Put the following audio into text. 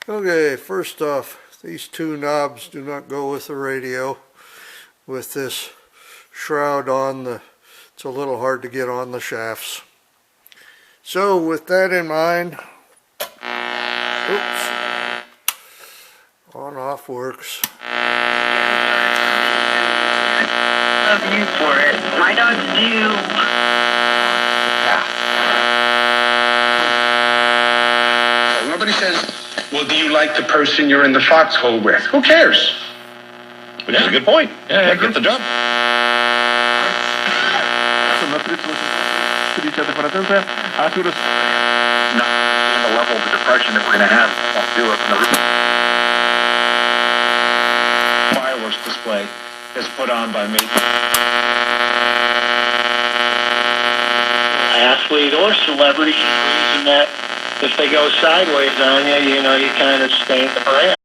Okay, first off, these two knobs do not go with the radio. With this shroud on, it's a little hard to get on the shafts. So with that in mind, oops, on off works. Love you for it. My dogs do. Well, nobody says, well, do you like the person you're in the foxhole with? Who cares? Which is a good point. Yeah, get the job. Not seeing the level of the depression that we're going to have. I'll do it. Fireworks display is put on by me. Athlete or celebrity, reason that if they go sideways on you, you know, you kind of stain the brand.